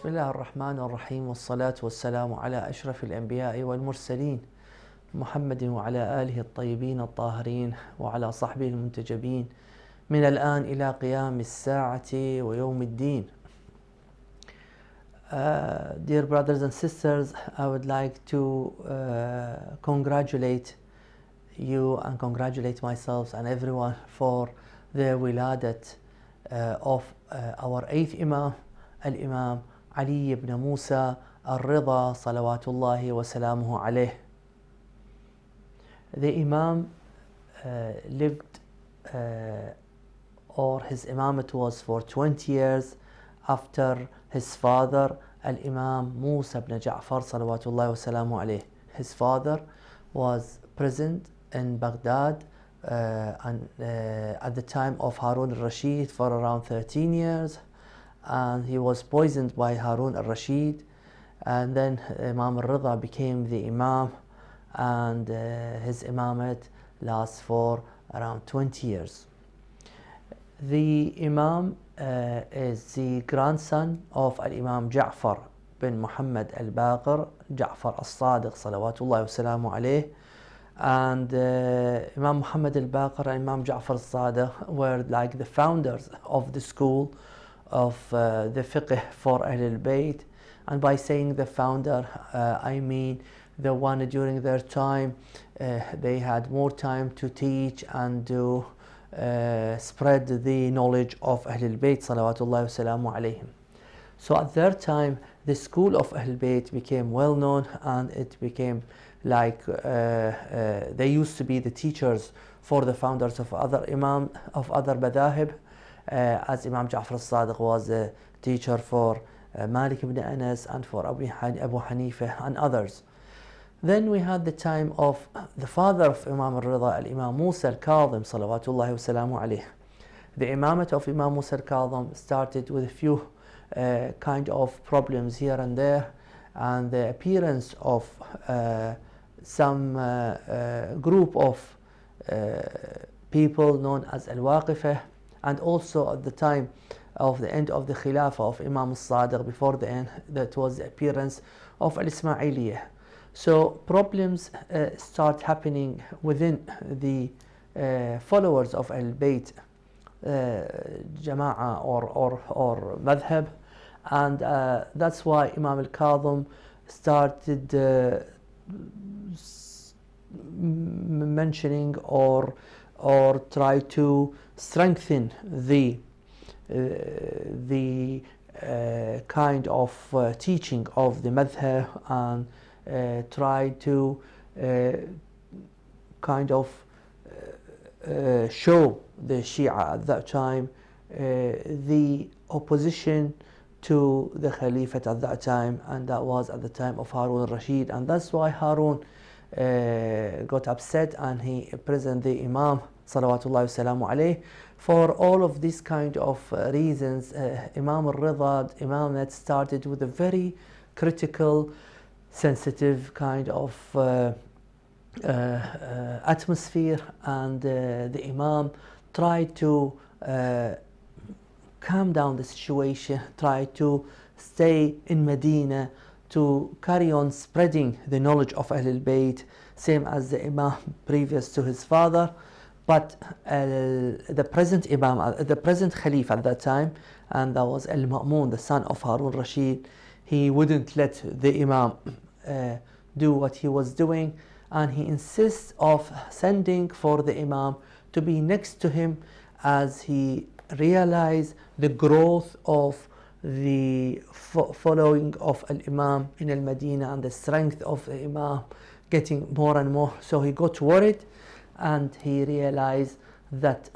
بسم الله الرحمن الرحيم والصلاة والسلام على أشرف الأنبياء والمرسلين محمد وعلى آله الطيبين الطاهرين وعلى صحبه المنتجبين من الآن إلى قيام الساعة ويوم الدين. Dear brothers and sisters, I would like to congratulate you and congratulate myself and everyone for the wiladat of our eighth Imam, Al-Imam Ali ibn Musa Al-Ridha salawatullahi wa salamuhu alayh. The Imam lived or his imamate was for 20 years after his father Al-Imam Musa ibn Ja'far salawatullahi wa salamuhu alayh. His father was present in Baghdad at the time of Harun al-Rashid for around 13 years, and he was poisoned by Harun al-Rashid, and then Imam Al-Ridha became the Imam, and his imamate lasts for around 20 years. The Imam is the grandson of Al-Imam Ja'far bin Muhammad al-Baqir, Ja'far al-Sadiq salawatullahi wa salamu alayh, and Imam Muhammad al-Baqir and Imam Ja'far al-Sadiq were like the founders of the school of the fiqh for Ahlulbayt. And by saying the founder, I mean the one during their time they had more time to teach and to spread the knowledge of Ahlulbayt salawatullahi wa salamu alayhim. So at their time the school of Ahlulbayt became well known, and it became like they used to be the teachers for the founders of other imam of other madahib, as Imam Ja'far al-Sadiq was a teacher for Malik ibn Anas and for Abu Hanifa and others. Then we had the time of the father of Imam Al-Ridha, Al-Imam Musa al-Kadhim salawatullahi wa salamu alayh. The imamate of Imam Musa al-Kadhim started with a few kind of problems here and there, and the appearance of some group of people known as Al-Waqifah, and also at the time of the end of the Khilafah of Imam Al-Sadiq, before the end, that was the appearance of Al-Ismailiyah. So problems start happening within the followers of Al-Bayt Jama'a or Madhab, and that's why Imam Al-Kadhim started mentioning or try to strengthen the kind of teaching of the madhab, and try to kind of show the Shia at that time the opposition to the Caliphate at that time, and that was at the time of Harun al-Rashid, and that's why Harun got upset and he imprisoned the Imam salawatullahi wa salamu alayh. For all of these kind of reasons, Imam Al-Ridha imamate started with a very critical, sensitive kind of atmosphere, and the Imam tried to calm down the situation, tried to stay in Medina to carry on spreading the knowledge of Ahlul Bayt, same as the Imam previous to his father. But the present Imam, the present Khalif at that time, and that was Al-Ma'mun, the son of Harun Rashid, he wouldn't let the Imam do what he was doing, and he insists of sending for the Imam to be next to him, as he realized the growth of the following of Al-Imam in Al-Madinah and the strength of the Imam getting more and more. So he got worried, and he realized that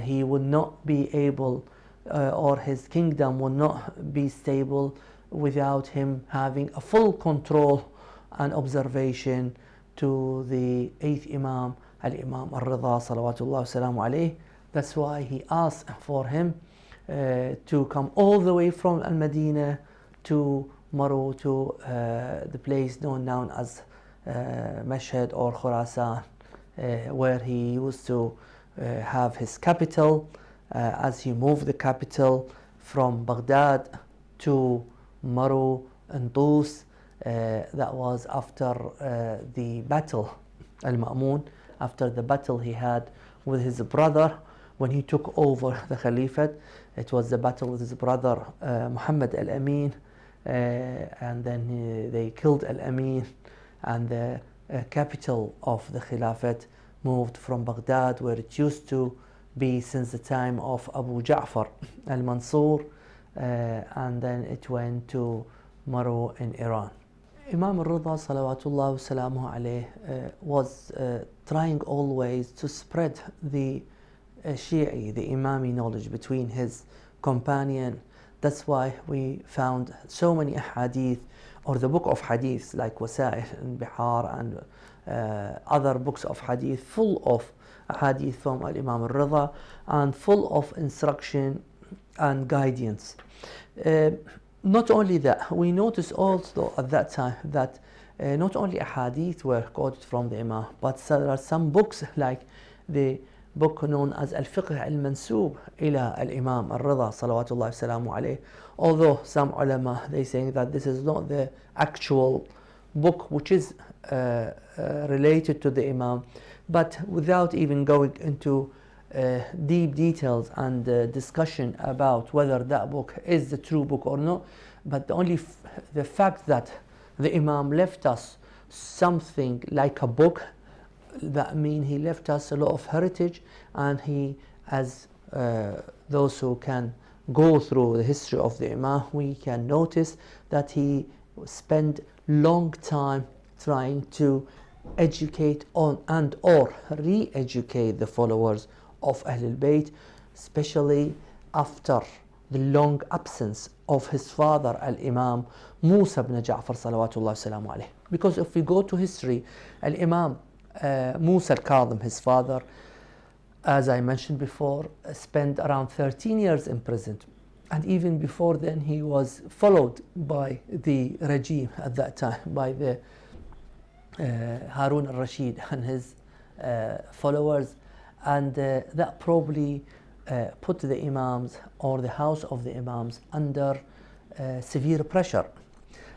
he would not be able or his kingdom would not be stable without him having a full control and observation to the eighth Imam, Al-Imam Al-Ridha salawatullahi wa salamu alayh. That's why he asked for him to come all the way from Al-Madinah to Maru, to the place known as Mashhad or Khurasan, where he used to have his capital. As he moved the capital from Baghdad to Maru and Tus. That was after the battle, Al-Ma'mun, after the battle he had with his brother when he took over the Caliphate. It was the battle with his brother Muhammad Al-Amin, and then they killed Al-Amin, and the capital of the Khilafate moved from Baghdad, where it used to be since the time of Abu Ja'far al-Mansur, and then it went to Maru in Iran. Imam Al-Ridha salawatullah salamuhu alayh was trying always to spread the Shi'i, the Imami knowledge between his companion. That's why we found so many hadith, or the book of hadith like Wasa'il and Bihar and other books of hadith, full of hadith from Imam Al-Ridha and full of instruction and guidance. Not only that, we noticed also at that time that not only hadith were quoted from the Imam, but there are some books like the book known as Al-Fiqh Al-Mansub ila Al-Imam Al-Ridha salawatullahi salamu alayh. Although some ulama, they saying that this is not the actual book which is related to the Imam, but without even going into deep details and discussion about whether that book is the true book or not, but the fact that the Imam left us something like a book, that means he left us a lot of heritage, and he, as those who can go through the history of the Imam, we can notice that he spent long time trying to educate on and or re-educate the followers of Ahlulbayt, especially after the long absence of his father Al-Imam Musa ibn Ja'far salawatullah salamu alayh. Because if we go to history, Al-Imam Musa al-Kadhim, his father, as I mentioned before, spent around 13 years in prison, and even before then he was followed by the regime at that time, by the Harun al-Rashid and his followers, and that probably put the Imams or the house of the Imams under severe pressure,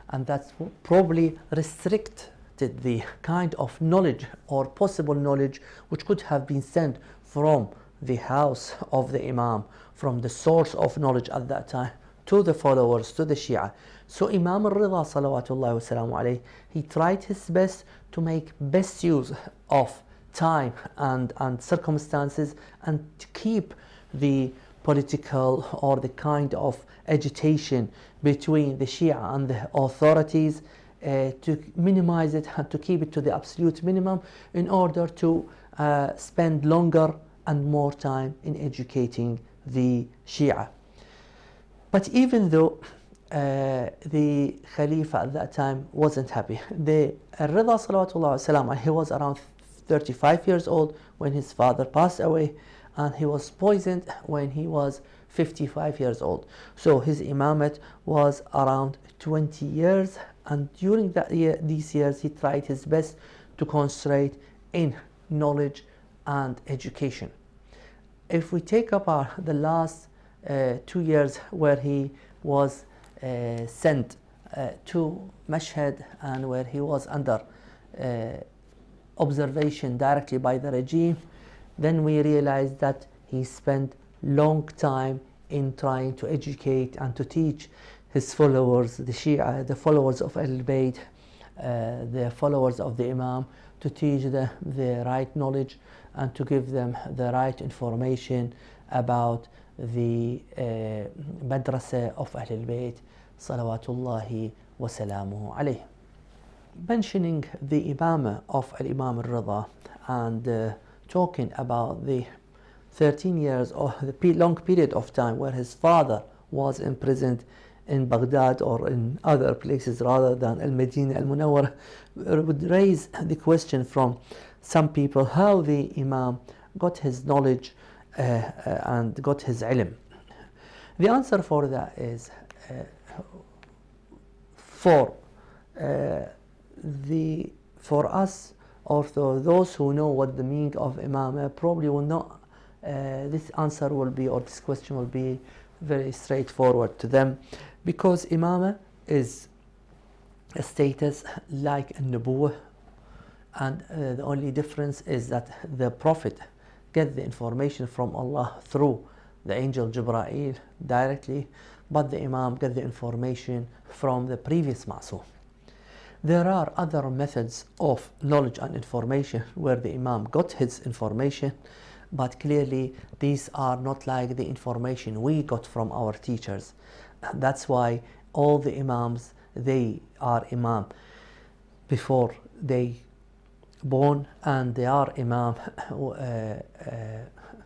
and that's probably restricted the kind of knowledge or possible knowledge which could have been sent from the house of the Imam, from the source of knowledge at that time, to the followers, to the Shia. So Imam Al-Ridha salawatullahi wa salamu alayhi, he tried his best to make best use of time and circumstances, and to keep the political or the kind of agitation between the Shia and the authorities, to minimize it and to keep it to the absolute minimum, in order to spend longer and more time in educating the Shia. But even though the Khalifa at that time wasn't happy, the Ridha salawatullah salam, he was around 35 years old when his father passed away, and he was poisoned when he was 55 years old. So his imamate was around 20 years, and during these years he tried his best to concentrate in knowledge and education. If we take up the last 2 years where he was sent to Mashhad, and where he was under observation directly by the regime, then we realized that he spent long time in trying to educate and to teach his followers, the Shia, the followers of Ahlulbayt, the followers of the Imam, to teach them the right knowledge and to give them the right information about the madrasa of Ahlulbayt salawatullahi wa salamuhu alayh. Mentioning the Imamah of Imam Al-Ridha and talking about the 13 years or the long period of time where his father was imprisoned in Baghdad or in other places rather than Al-Madinah Al-Munawwara, would raise the question from some people how the Imam got his knowledge and got his ilm. The answer for that is for us, or for those who know what the meaning of Imam probably will not, this answer will be, or this question will be very straightforward to them, because Imamah is a status like a nubuwwah, and the only difference is that the Prophet gets the information from Allah through the angel Jibreel directly, but the Imam gets the information from the previous Ma'soom. There are other methods of knowledge and information where the Imam got his information, but clearly these are not like the information we got from our teachers. That's why all the Imams, they are Imam before they born, and they are Imam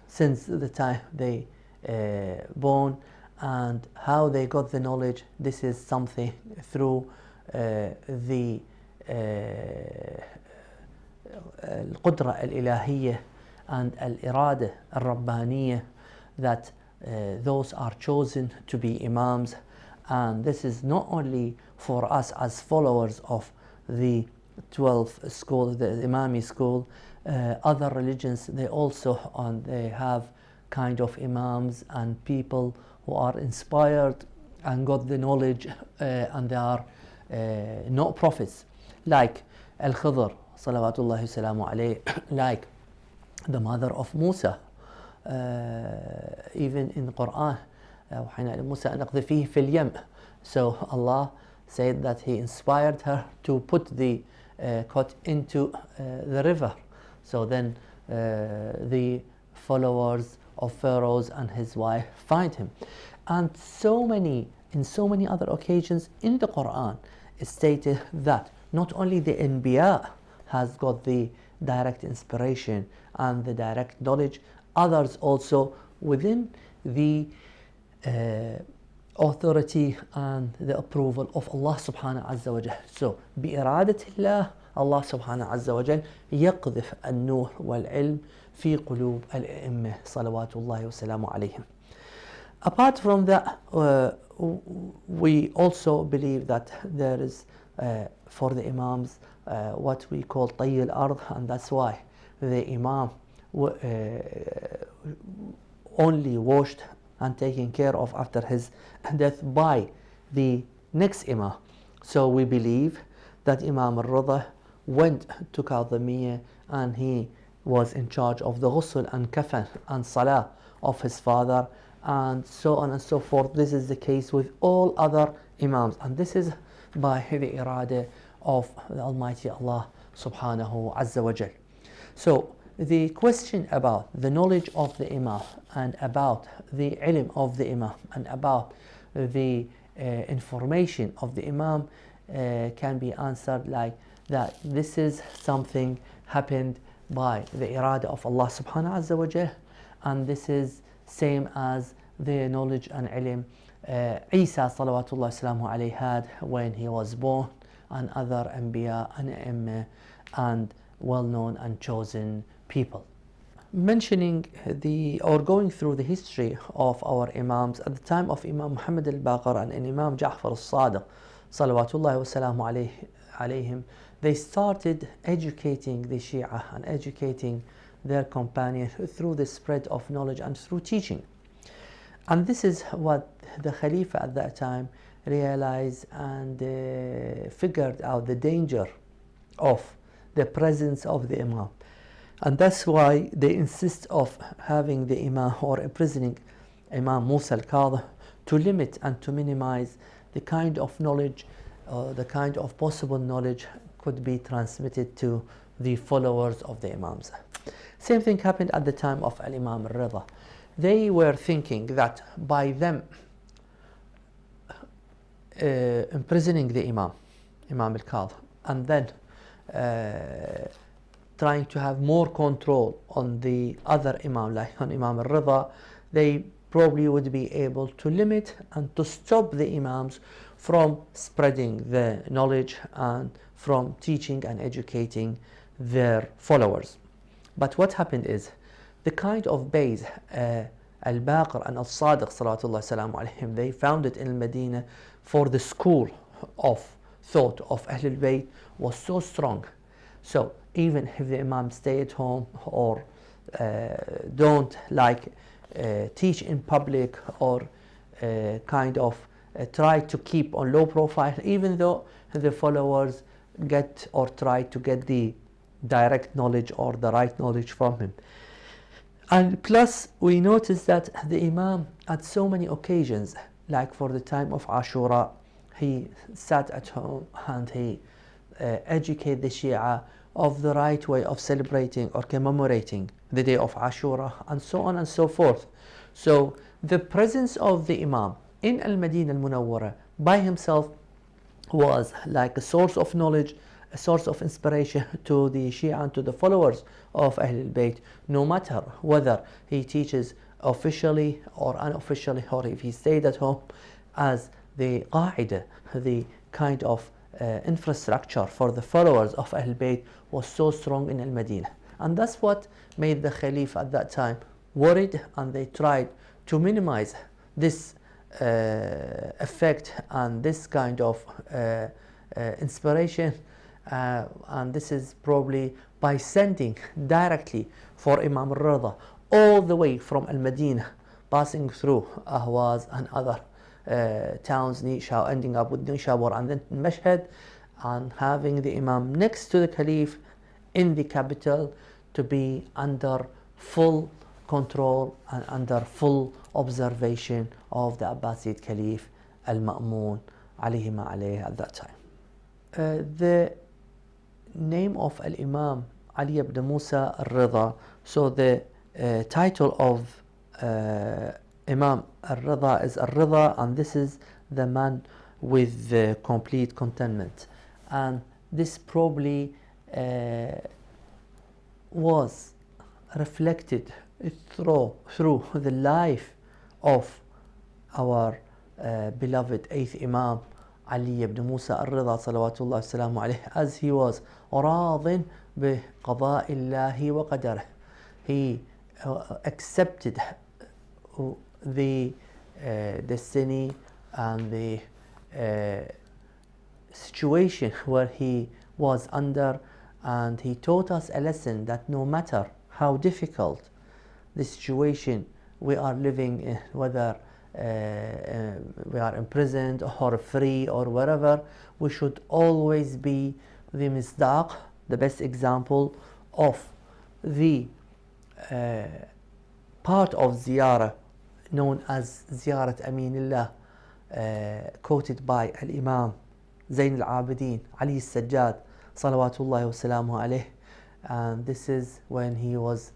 since the time they born, and how they got the knowledge. This is something through the القدرة الإلهية and الإرادة الربانية, that those are chosen to be Imams. And this is not only for us as followers of the 12th school, the Imami school. Other religions, they also they have kind of Imams and people who are inspired and got the knowledge, and they are not prophets, like Al-Khidr salawatullahi salamu alayhi, like the mother of Musa, even in the Quran, وحين موسى أن اقذفيه في اليم. So Allah said that He inspired her to put the cot into the river. So then the followers of Pharaoh and his wife find him. And in so many other occasions in the Quran, it's stated that not only the Anbiya has got the direct inspiration and the direct knowledge, others also within the authority and the approval of Allah subhanahu azza wa jal. So بإرادة الله, Allah subhanahu azza wa jal يقذف النور والعلم في قلوب الأئمة صلوات الله وسلامه عليهم. Apart from that, we also believe that there is for the Imams what we call طي الأرض, and that's why the Imam only washed and taken care of after his death by the next Imam. So we believe that Imam Al-Ridha went to Kadhimiyya and he was in charge of the ghusl and kafan and salah of his father, and so on and so forth. This is the case with all other Imams, and this is by the irada of the Almighty Allah subhanahu azza wa jal. So the question about the knowledge of the Imam and about the ilm of the Imam and about the information of the Imam can be answered like that. This is something happened by the irada of Allah subhanahu azza wa jal, and this is same as the knowledge and ilm Isa salawatullah salamu alayhi had when he was born, and other Anbiya and Imam and well-known and chosen people. Mentioning or going through the history of our Imams at the time of Imam Muhammad al-Baqir and Imam Ja'far al-Sadiq salawatullahi wasalamu alayhim, they started educating the Shia and educating their companions through the spread of knowledge and through teaching. And this is what the Khalifa at that time realized and figured out the danger of the presence of the Imam. And that's why they insist of having the Imam or imprisoning Imam Musa al-Kadhim to limit and to minimize the kind of knowledge, the kind of possible knowledge could be transmitted to the followers of the Imams. Same thing happened at the time of Imam Al-Ridha. They were thinking that by them imprisoning the Imam al-Kadhim, and then trying to have more control on the other Imam, like on Imam Al-Ridha, they probably would be able to limit and to stop the Imams from spreading the knowledge and from teaching and educating their followers. But what happened is, the kind of base Al-Baqir and Al-Sadiq salawatullah salamu alayhim, they founded in Medina for the school of thought of Ahlulbayt was so strong. So even if the Imam stay at home or don't like teach in public or kind of try to keep on low profile, even though the followers get or try to get the direct knowledge or the right knowledge from him. And plus, we notice that the Imam, at so many occasions, like for the time of Ashura, he sat at home and he educated the Shia of the right way of celebrating or commemorating the day of Ashura, and so on and so forth. So the presence of the Imam in Al-Madinah Al-Munawwara by himself was like a source of knowledge, a source of inspiration to the Shia and to the followers of Ahlulbayt, no matter whether he teaches officially or unofficially, or if he stayed at home, as the qaida, the kind of infrastructure for the followers of Ahlulbayt was so strong in Al-Madinah. And that's what made the Caliph at that time worried, and they tried to minimize this effect and this kind of inspiration, and this is probably by sending directly for Imam Al-Ridha all the way from Al-Madinah, passing through Ahwaz and other towns, ending up with Nishabur and then Mashhad, and having the Imam next to the Caliph in the capital to be under full control and under full observation of the Abbasid Caliph Al-Ma'mun alayhi ma alayhi at that time. The name of Al-Imam Ali ibn Musa Al-Ridha, so the title of Imam Al-Ridha is Al-Ridha, and this is the man with the complete contentment. And this probably was reflected through the life of our beloved 8th Imam Ali ibn Musa Al-Ridha salawatullah salamu alayhi, as he was راضٍ بقضاء الله وقدره. He accepted the destiny and the situation where he was under, and he taught us a lesson that no matter how difficult the situation we are living in, whether we are imprisoned or free or wherever, we should always be the misdaq, the best example of the part of ziyarah known as Ziyarat Aminillah, quoted by Al-Imam Zayn al-Abidin Ali al-Sajjad salawatullahi wa salamu alayh. And this is when he was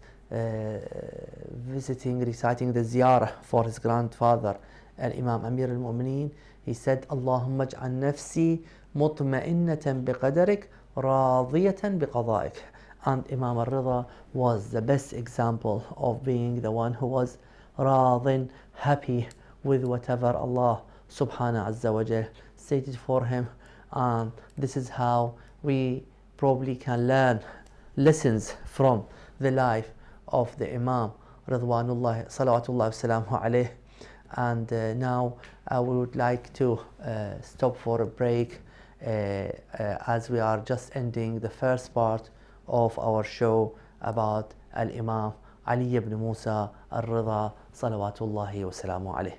reciting the ziyarah for his grandfather Al-Imam Amir al-Mu'mineen. He said, Allahumma ij'al nafsi mutma'innatan biqadarik radiyatan biqada'ik. And Imam Al-Ridha was the best example of being the one who was radin, happy with whatever Allah subhanahu azza wa jal stated for him. And this is how we probably can learn lessons from the life of the Imam Ridwanullah salawatullah salamu alayh. And now we would like to stop for a break as we are just ending the first part of our show about Al-Imam Ali ibn Musa Al-Ridha salawatullahi wa salamu alayh.